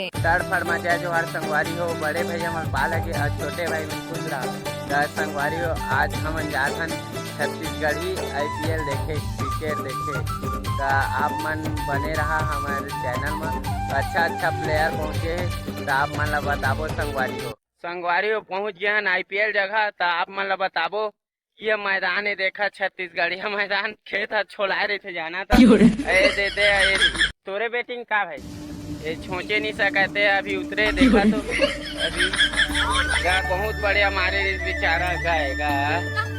तड़ फरमा जो हर संगवारी हो, बड़े भाई हमारे बाल लगे और छोटे भाई में खुश रहा संगवारी हो। आज हम जाथन छत्तीसगढ़ी IPL देखे, क्रिकेट देखे। तो आप मन बने रहा हमारे चैनल में, अच्छा प्लेयर पहुँचे है तो आप मन ला बताबो संगवारी हो पहुँच गए हैं IPL जगह। तो आप मन ला बताबो ये मैदान है, देखा छत्तीसगढ़िया मैदान, खेत छोड़ा रहे थे जाना था। दे तोरे बैटिंग का भाई ये छोचे नहीं सकते, अभी उतरे देखा तो अभी बहुत बड़े हमारे बेचारा गाएगा।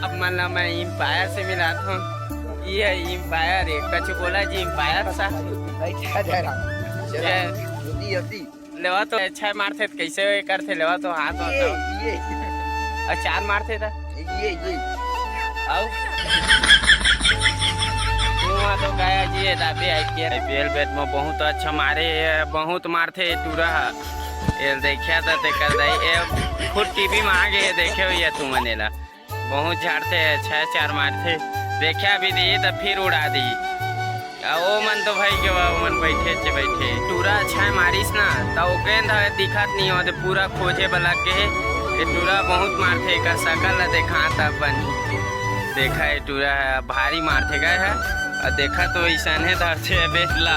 अब मतलब मैं एम्पायर से मिला था, ये एम्पायर है कछ बोला जी एम्पायर सा लेवा तो अच्छा मारते कैसे करते लेवा तो हाथ और चार मारते था ये तो गया जी IPL बैट में बहुत अच्छा मारे, बहुत मारते टूरा ये देखा था खुद TV में आ गए देखे हुए तुम ला बहुत झाड़ते अच्छा चार मारते देखा भी दी तो फिर उड़ा दी। ओ मन तो भाई के मन बैठे टूरा अच्छा मारिस ना तो गेंद दिखत नहीं हो पूरा खोजे वाला के टूरा बहुत मारते का शकल देखा था बनी देखा है टूरा भारी मारते गए है और देखा तो ऐसा है धरते बेटला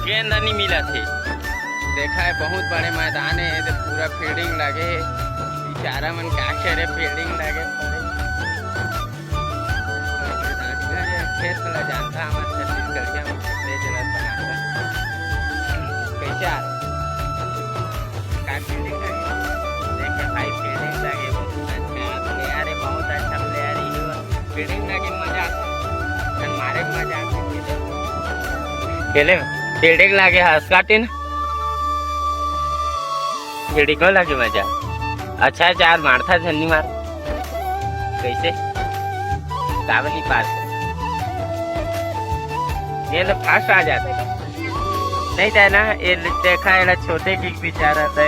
गेंद नहीं मिला थे। देखा है बहुत बड़े मैदान है तो पूरा फील्डिंग लगे बेचारा मन क्या करे फील्डिंग लगे खेत वाला जानता हमारे छत्तीसगढ़िया में कितने जगह बनाता कैसे फील्डिंग लगे देखे भाई फील्डिंग लगे प्लेयर है बहुत अच्छा प्लेयर है फील्डिंग लगे मजा मारे मजा खेले फील्डिंग लगे हंस काटे ना फील्डिंग लगे मजा अच्छा चार मारता झन्नी मार कैसे काबली पास ये लोग फास्ट आ जाते नहीं था ना ये देखा है छोटे की बेचारा था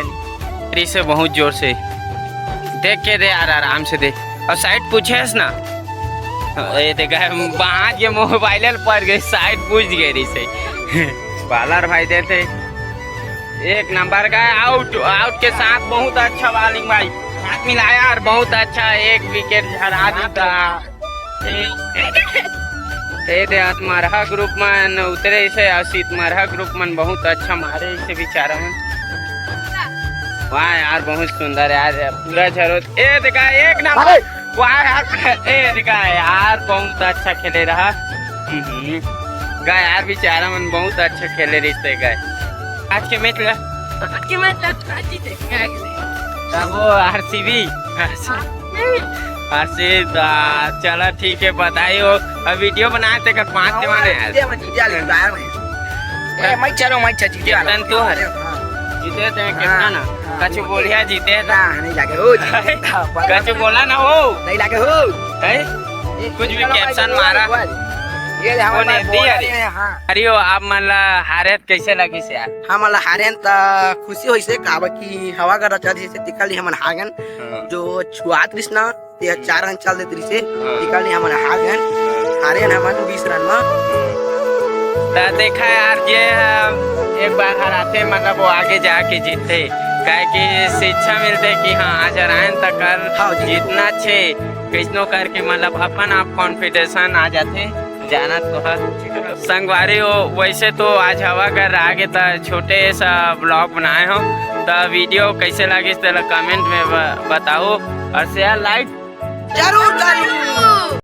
से बहुत जोर से देख के दे यार आराम से दे और साइड पूछे ना ये देखा वहाँ के मोबाइल पर गई साइड पूछ गई से बॉलर भाई देते एक नंबर का आउट के साथ बहुत अच्छा बॉलिंग भाई हाथ मिलाया और बहुत अच्छा एक विकेट हरा देता। मरहा ग्रुप मन उतरे से असित मरहा ग्रुप मन बहुत अच्छा मारे इसे बेचारा मन वाह यार बहुत सुंदर यार पूरा जरूरत ए देखा एक नंबर वाह यार ए देखा यार बहुत अच्छा खेले रहा गाय यार बेचारा मन बहुत अच्छा खेले रही गए आज के मैच वो RCB चला ठीक है बताइयो अब वीडियो बनाए थे कर 5 जमाने तू हर जीते थे कितना ना कछ बोलिया जीते था नहीं लागे हो कछ बोला ना हो नहीं लागे हो कुछ भी कैप्शन मारा ये अरे आप मन ला हारे कैसे लगी से यार हम ला हारे त खुशी होई से काबा की हवा का रचा से दिखली हमन हागन जो छुआत कृष्णा ते 4 रन चल देतरी से दिखली हमन हागन हारे हमन 20 रन में ता देखा यार ये एक बार हराते मतलब वो आगे जाके जीतते काहे की शिक्षा मिलते कि हाँ आज हरायन तक कल जीतना छे कैसनो करके मतलब अपन आप कॉन्फिडेंसन आ जाते जाना तो संगवारी हो। वैसे तो आज हवा कर आगे तो छोटे सा ब्लॉग बनाए हो तो वीडियो कैसे लगे कमेंट में बताओ और शेयर लाइक जरूर करो।